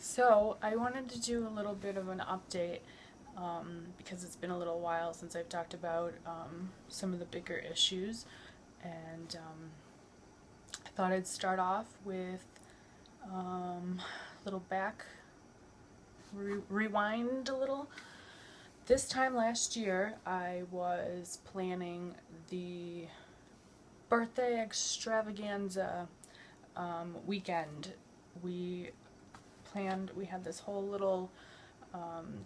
So I wanted to do a little bit of an update because it's been a little while since I've talked about some of the bigger issues, and I thought I'd start off with a little rewind a little. This time last year, I was planning the birthday extravaganza weekend. We had this whole little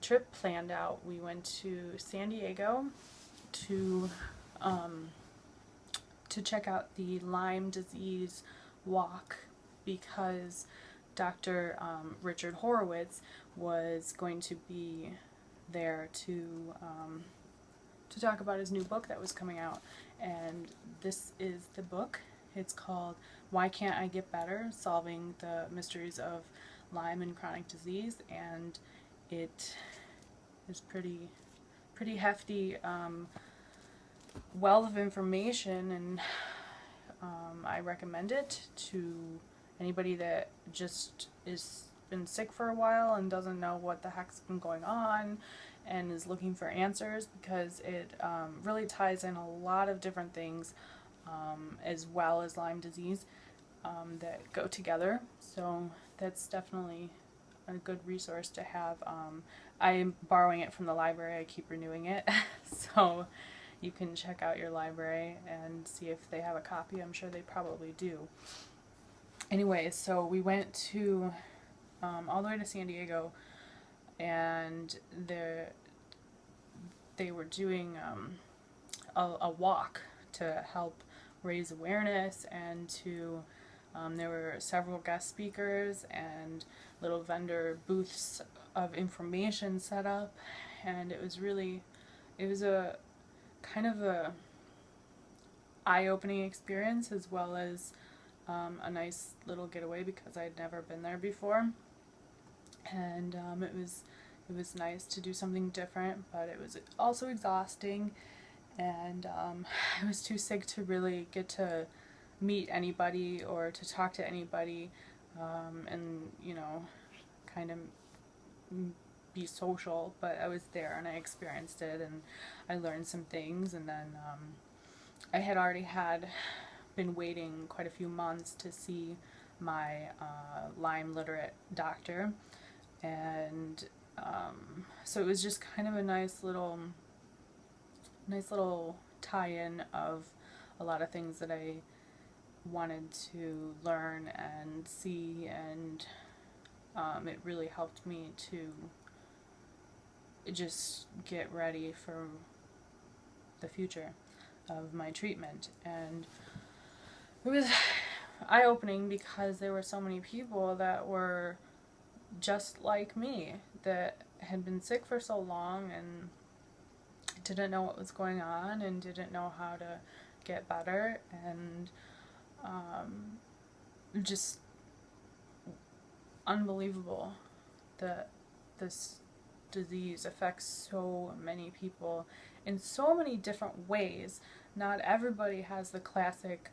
trip planned out. We went to San Diego to check out the Lyme disease walk because Dr. Richard Horowitz was going to be there to talk about his new book that was coming out, and this is the book. It's called Why Can't I Get Better? Solving the Mysteries of Lyme and Chronic Disease, and it is pretty hefty wealth of information, and I recommend it to anybody that just is been sick for a while and doesn't know what the heck's been going on and is looking for answers, because it really ties in a lot of different things as well as Lyme disease that go together. So that's definitely a good resource to have. I'm borrowing it from the library. I keep renewing it. So you can check out your library and see if they have a copy. I'm sure they probably do. Anyways, so we went to all the way to San Diego, and they were doing a walk to help raise awareness, and to there were several guest speakers and little vendor booths of information set up, and it was a kind of a eye-opening experience, as well as a nice little getaway because I'd never been there before, and it was nice to do something different, but it was also exhausting, and I was too sick to really get to meet anybody or to talk to anybody, and kind of be social. But I was there and I experienced it, and I learned some things, and then I had already been waiting quite a few months to see my Lyme literate doctor, and so it was just kind of a nice little tie-in of a lot of things that I wanted to learn and see, and it really helped me to just get ready for the future of my treatment. And it was eye-opening because there were so many people that were just like me, that had been sick for so long and didn't know what was going on and didn't know how to get better, and just unbelievable that this disease affects so many people in so many different ways. Not everybody has the classic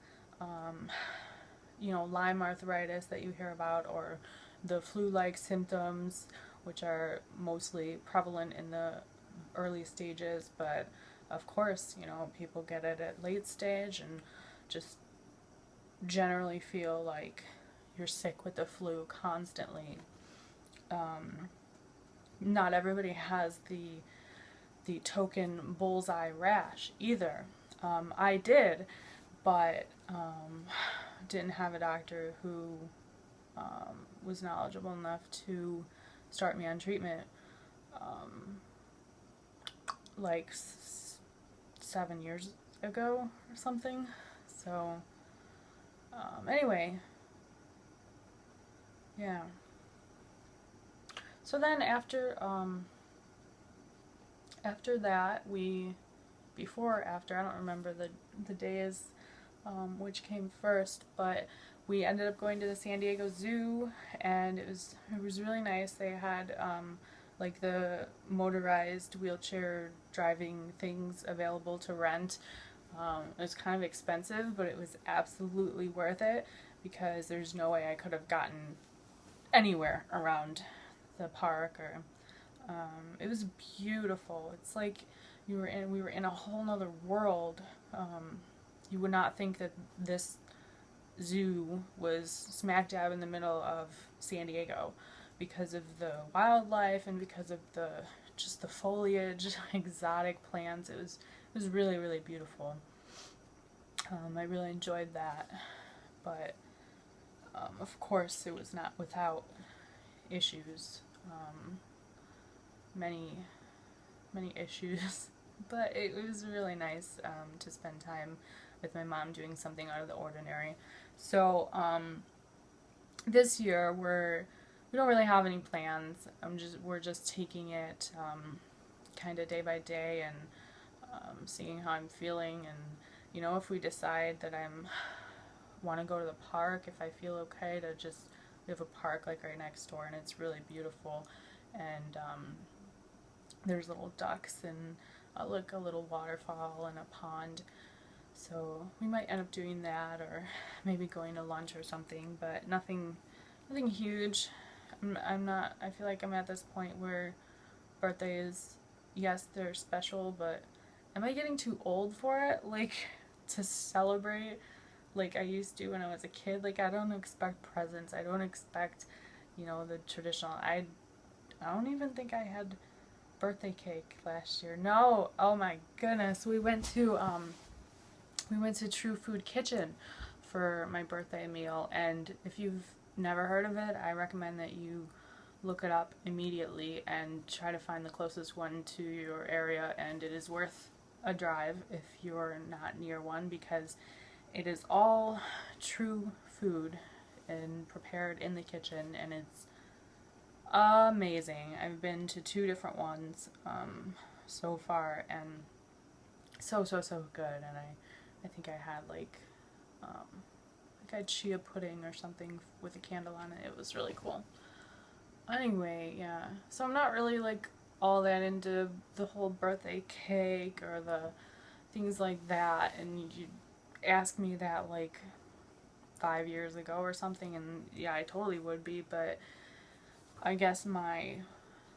Lyme arthritis that you hear about, or the flu-like symptoms, which are mostly prevalent in the early stages, but of course, people get it at late stage and just generally feel like you're sick with the flu constantly. Not everybody has the token bullseye rash either. I did, but didn't have a doctor who was knowledgeable enough to start me on treatment like 7 years ago or something. So anyway, yeah. So then after that, before or after, I don't remember the days which came first, but we ended up going to the San Diego Zoo, and it was really nice. They had like the motorized wheelchair driving things available to rent. It was kind of expensive, but it was absolutely worth it, because there's no way I could have gotten anywhere around the park, or it was beautiful. It's like we were in a whole nother world. You would not think that this zoo was smack dab in the middle of San Diego because of the wildlife and because of the just the foliage, exotic plants. It was really, really beautiful. I really enjoyed that, but of course it was not without issues. Many issues, but it was really nice to spend time with my mom doing something out of the ordinary. So this year we don't really have any plans. We're just taking it kind of day by day and seeing how I'm feeling, and you know, if we decide that I'm want to go to the park, if I feel okay to just, we have a park like right next door and it's really beautiful, and there's little ducks and a little waterfall and a pond, so we might end up doing that, or maybe going to lunch or something, but nothing huge. I feel like I'm at this point where birthdays, yes, they're special, but am I getting too old for it? Like, to celebrate like I used to when I was a kid. Like, I don't expect presents. I don't expect, you know, the traditional. I don't even think I had birthday cake last year. No. Oh my goodness. We went to True Food Kitchen for my birthday meal, and if you've never heard of it, I recommend that you look it up immediately and try to find the closest one to your area, and it is worth a drive if you're not near one, because it is all true food and prepared in the kitchen, and it's amazing. I've been to 2 different ones so far, and so good. And I think I had like I had chia pudding or something with a candle on it. It was really cool. Anyway, yeah, so I'm not really like all that into the whole birthday cake or the things like that, and you asked me that like 5 years ago or something, and yeah, I totally would be, but I guess my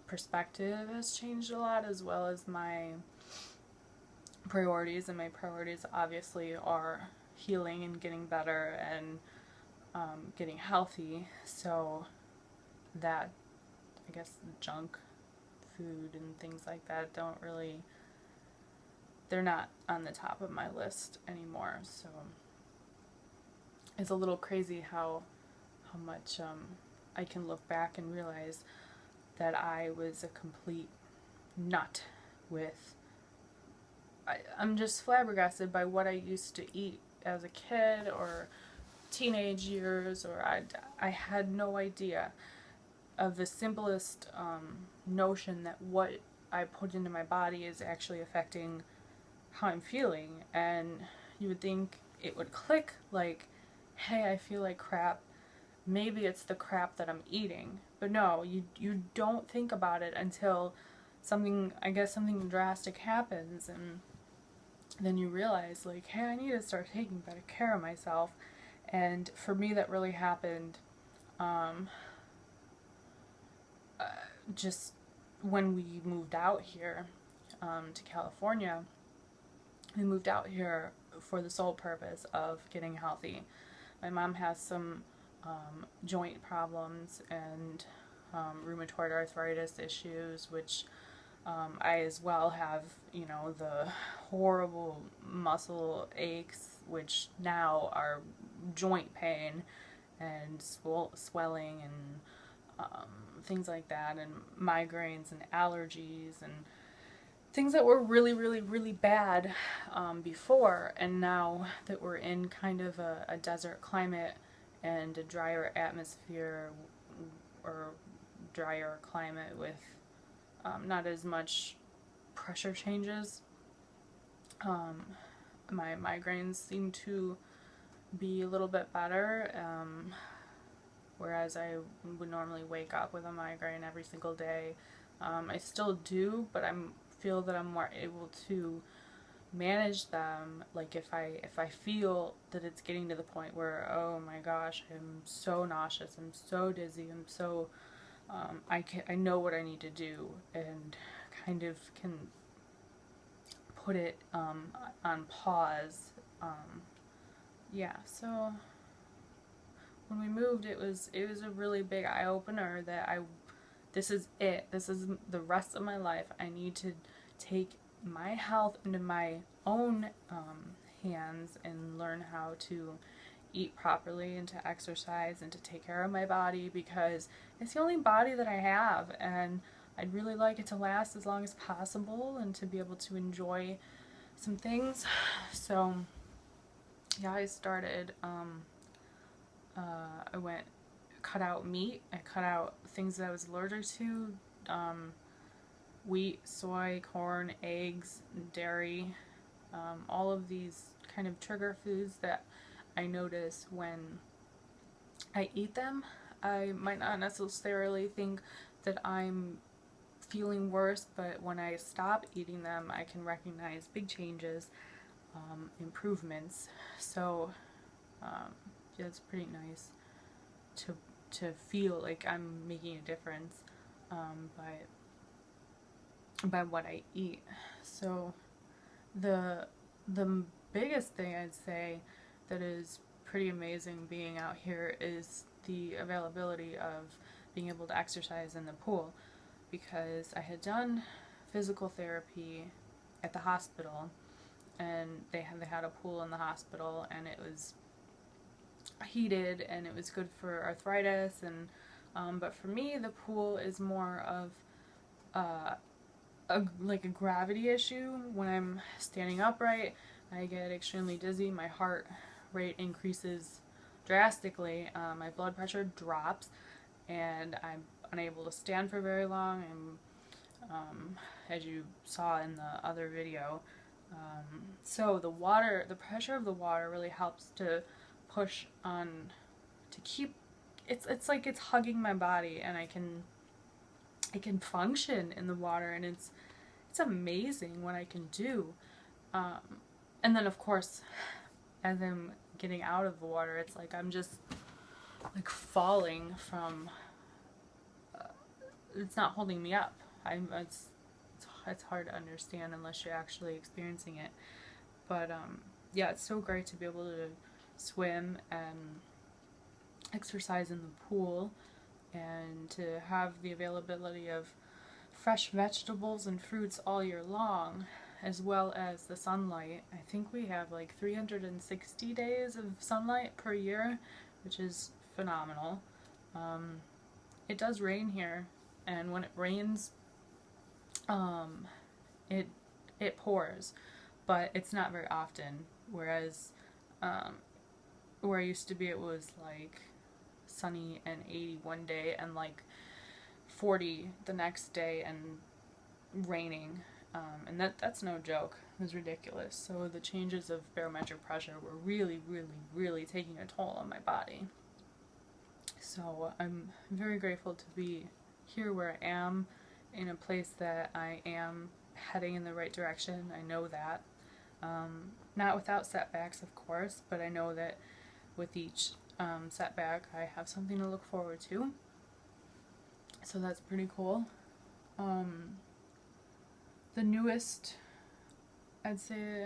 perspective has changed a lot, as well as my priorities, and my priorities obviously are healing and getting better and getting healthy, so that, I guess, junk food and things like that they're not on the top of my list anymore. So it's a little crazy how much I can look back and realize that I was a complete nut with, I'm just flabbergasted by what I used to eat as a kid or teenage years, or I had no idea of the simplest notion that what I put into my body is actually affecting how I'm feeling. And you would think it would click, like, hey, I feel like crap, maybe it's the crap that I'm eating. But no, you don't think about it until something drastic happens, and then you realize, like, hey, I need to start taking better care of myself. And for me, that really happened just when we moved out here to California. We moved out here for the sole purpose of getting healthy. My mom has some joint problems and rheumatoid arthritis issues, which I as well have, you know, the horrible muscle aches, which now are joint pain and swelling and things like that, and migraines and allergies and things that were really, really, really bad before. And now that we're in kind of a desert climate and a drier atmosphere, or drier climate with not as much pressure changes, my migraines seem to be a little bit better, whereas I would normally wake up with a migraine every single day. I still do, but I feel that I'm more able to manage them. Like, if I feel that it's getting to the point where, oh my gosh, I'm so nauseous, I'm so dizzy, I'm so I know what I need to do and kind of can put it on pause. Yeah, so when we moved, it was a really big eye opener that this is it. This is the rest of my life. I need to take my health into my own hands and learn how to eat properly and to exercise and to take care of my body, because it's the only body that I have, and I'd really like it to last as long as possible and to be able to enjoy some things. So yeah, I started I went cut out meat. I cut out things that I was allergic to, wheat, soy, corn, eggs, dairy, all of these kind of trigger foods that I notice when I eat them. I might not necessarily think that I'm feeling worse, but when I stop eating them, I can recognize big changes, improvements. So yeah, it's pretty nice to feel like I'm making a difference by what I eat. So the biggest thing I'd say that is pretty amazing being out here is the availability of being able to exercise in the pool, because I had done physical therapy at the hospital, and they had a pool in the hospital, and it was heated and it was good for arthritis, and but for me the pool is more of like a gravity issue. When I'm standing upright, I get extremely dizzy, my heart rate increases drastically, my blood pressure drops, and I'm unable to stand for very long. And as you saw in the other video, so the pressure of the water really helps to push on, to keep, it's like it's hugging my body, and I can function in the water, and it's amazing what I can do. And then of course, as I'm getting out of the water, it's like I'm just like falling from. It's not holding me up. It's hard to understand unless you're actually experiencing it. But yeah, it's so great to be able to swim and exercise in the pool, and to have the availability of fresh vegetables and fruits all year long, as well as the sunlight. I think we have like 360 days of sunlight per year, which is phenomenal. It does rain here, and when it rains, it pours, but it's not very often. Whereas where I used to be, it was like sunny and 80 one day and like 40 the next day, and raining, and that's no joke. It was ridiculous. So the changes of barometric pressure were really, really, really taking a toll on my body. So I'm very grateful to be here where I am, in a place that I am heading in the right direction. I know that. Not without setbacks, of course, but I know that with each setback I have something to look forward to. So that's pretty cool. The newest, I'd say,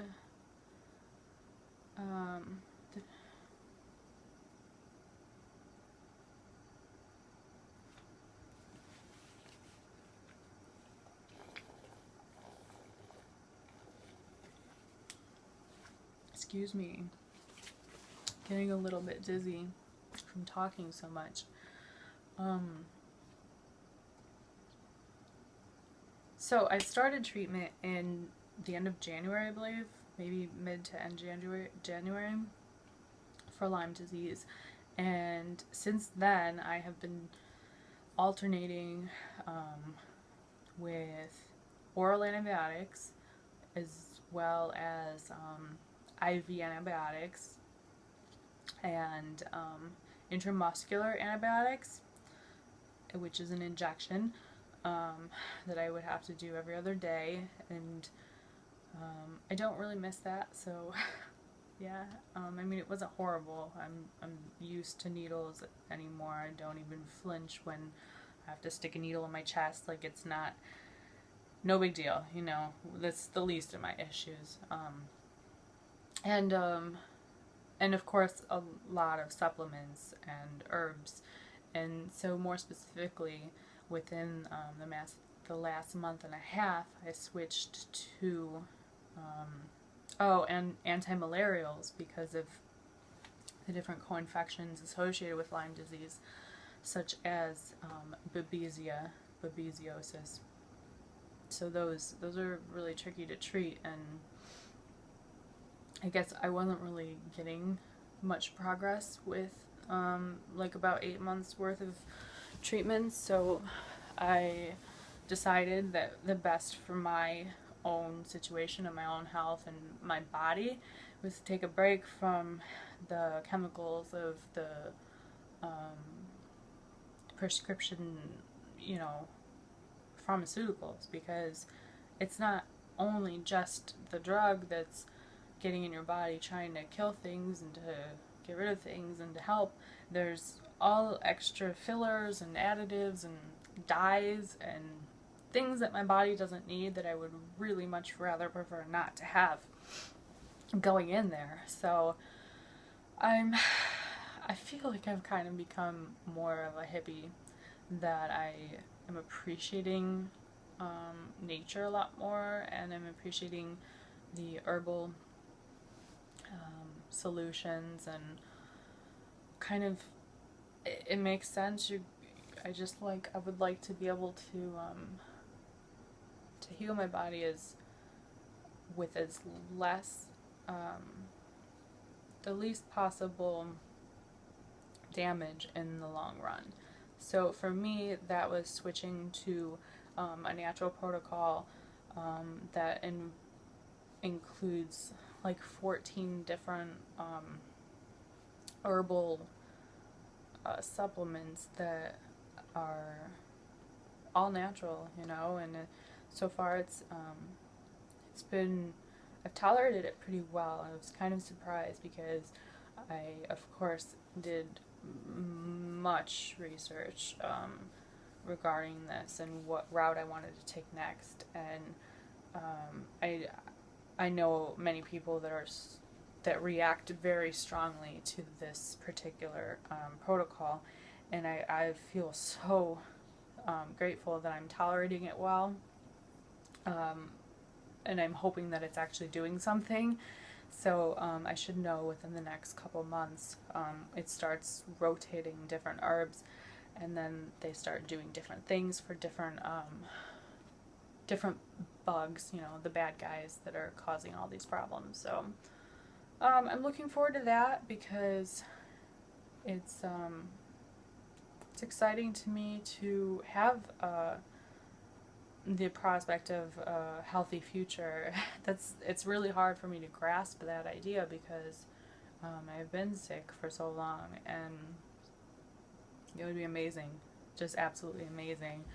excuse me, getting a little bit dizzy from talking so much. So I started treatment in the end of January, I believe, maybe mid to end January for Lyme disease, and since then I have been alternating with oral antibiotics as well as IV antibiotics and intramuscular antibiotics, which is an injection that I would have to do every other day, and I don't really miss that. So yeah, I mean, it wasn't horrible. I'm used to needles anymore. I don't even flinch when I have to stick a needle in my chest. Like, it's not, no big deal, you know. That's the least of my issues. And of course a lot of supplements and herbs. And so more specifically, within the last month and a half, I switched to and anti-malarials because of the different co-infections associated with Lyme disease, such as babesiosis. So those are really tricky to treat, and I guess I wasn't really getting much progress with like about 8 months worth of treatments. So I decided that the best for my own situation and my own health and my body was to take a break from the chemicals of the prescription, you know, pharmaceuticals, because it's not only just the drug that's getting in your body trying to kill things and to get rid of things and to help. There's all extra fillers and additives and dyes and things that my body doesn't need that I would really much rather prefer not to have going in there. So I feel like I've kind of become more of a hippie, that I am appreciating nature a lot more, and I'm appreciating the herbal solutions, and kind of it makes sense. I would like to be able to heal my body with as less the least possible damage in the long run. So for me, that was switching to a natural protocol that includes like 14 different herbal supplements that are all natural, you know, and so far I've tolerated it pretty well. I was kind of surprised because I, of course, did much research regarding this and what route I wanted to take next, and I know many people that react very strongly to this particular protocol, and I feel so grateful that I'm tolerating it well, and I'm hoping that it's actually doing something. So I should know within the next couple months. It starts rotating different herbs, and then they start doing different things for different bugs, you know, the bad guys that are causing all these problems. So I'm looking forward to that, because it's exciting to me to have the prospect of a healthy future. It's really hard for me to grasp that idea, because I've been sick for so long, and it would be amazing, just absolutely amazing.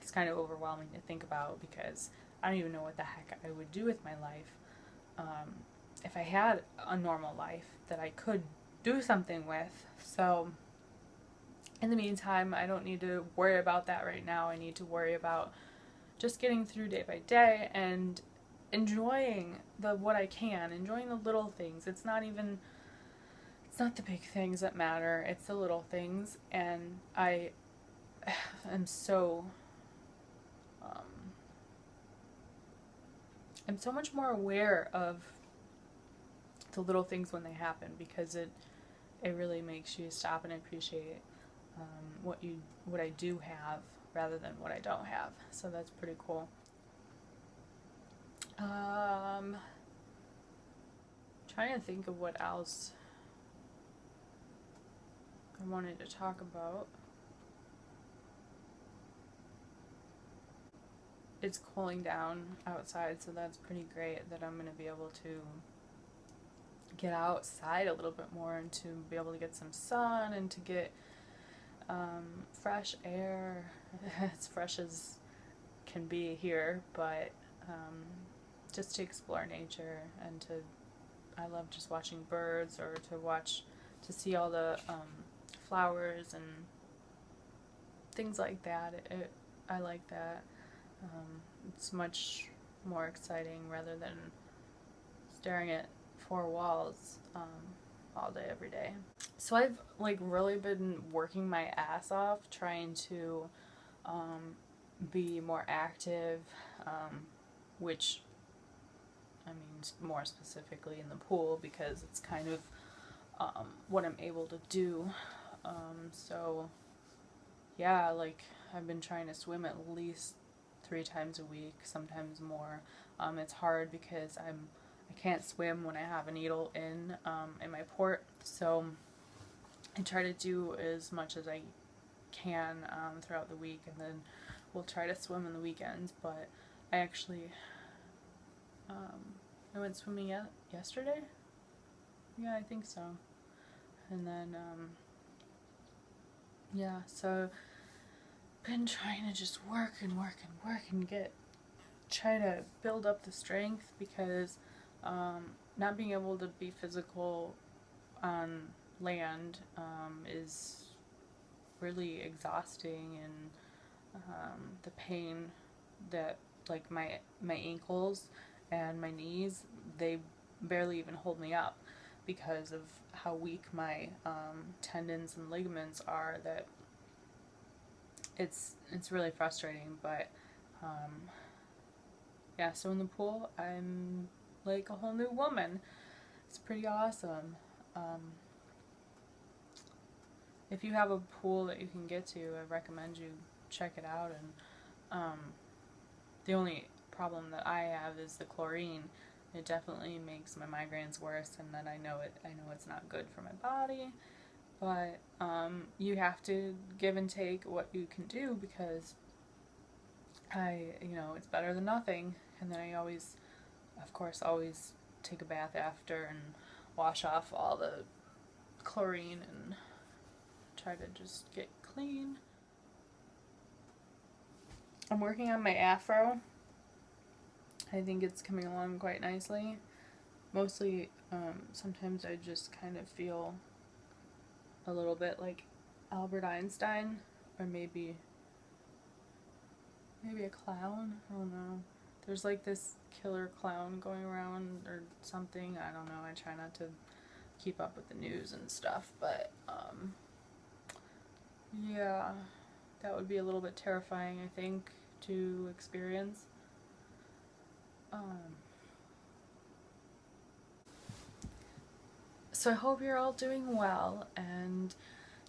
It's kind of overwhelming to think about, because I don't even know what the heck I would do with my life if I had a normal life that I could do something with. So in the meantime, I don't need to worry about that right now. I need to worry about just getting through day by day and enjoying what I can, enjoying the little things. It's not the big things that matter, it's the little things. And I am so I'm so much more aware of the little things when they happen, because it really makes you stop and appreciate what I do have rather than what I don't have. So that's pretty cool. Trying to think of what else I wanted to talk about. It's cooling down outside, so that's pretty great that I'm going to be able to get outside a little bit more and to be able to get some sun and to get fresh air, as fresh as can be here, but just to explore nature, and I love just watching birds, or to see all the flowers and things like that. I like that. It's much more exciting rather than staring at four walls all day, every day. So I've like really been working my ass off trying to be more active, which I mean more specifically in the pool because it's kind of what I'm able to do. So yeah, like I've been trying to swim at least 3 times a week, sometimes more. It's hard because I can't swim when I have a needle in my port, so I try to do as much as I can throughout the week, and then we'll try to swim on the weekends. But I actually I went swimming yesterday. Yeah, I think so. And then yeah, so been trying to just work and work and work and try to build up the strength because not being able to be physical on land is really exhausting, and the pain that like my ankles and my knees, they barely even hold me up because of how weak my tendons and ligaments are. That it's really frustrating. But yeah, so in the pool I'm like a whole new woman. It's pretty awesome. If you have a pool that you can get to, I recommend you check it out. And the only problem that I have is the chlorine. It definitely makes my migraines worse, and then I know it's not good for my body. But you have to give and take what you can do, because it's better than nothing. And then I always, of course, always take a bath after and wash off all the chlorine and try to just get clean. I'm working on my afro. I think it's coming along quite nicely. Mostly, sometimes I just kind of feel a little bit like Albert Einstein, or maybe a clown. I don't know. There's like this killer clown going around or something. I don't know. I try not to keep up with the news and stuff, but yeah, that would be a little bit terrifying, I think, to experience. So I hope you're all doing well and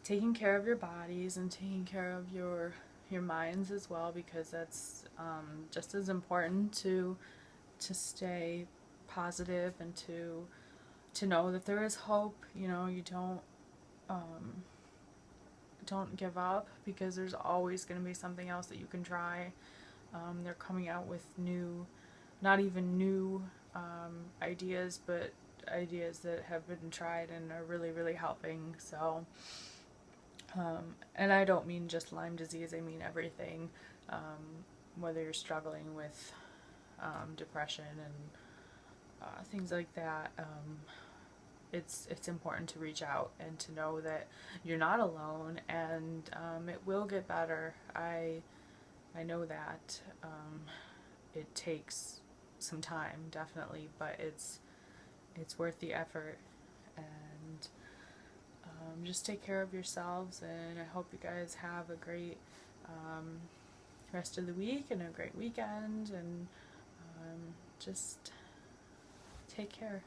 taking care of your bodies and taking care of your minds as well, because that's just as important to stay positive and to know that there is hope. You don't give up, because there's always going to be something else that you can try. They're coming out with not even new ideas, but ideas that have been tried and are really, really helping. So, and I don't mean just Lyme disease, I mean everything. Whether you're struggling with depression and things like that, it's important to reach out and to know that you're not alone, and it will get better. I know that. It takes some time, definitely, but it's worth the effort. And just take care of yourselves, and I hope you guys have a great rest of the week and a great weekend, and just take care.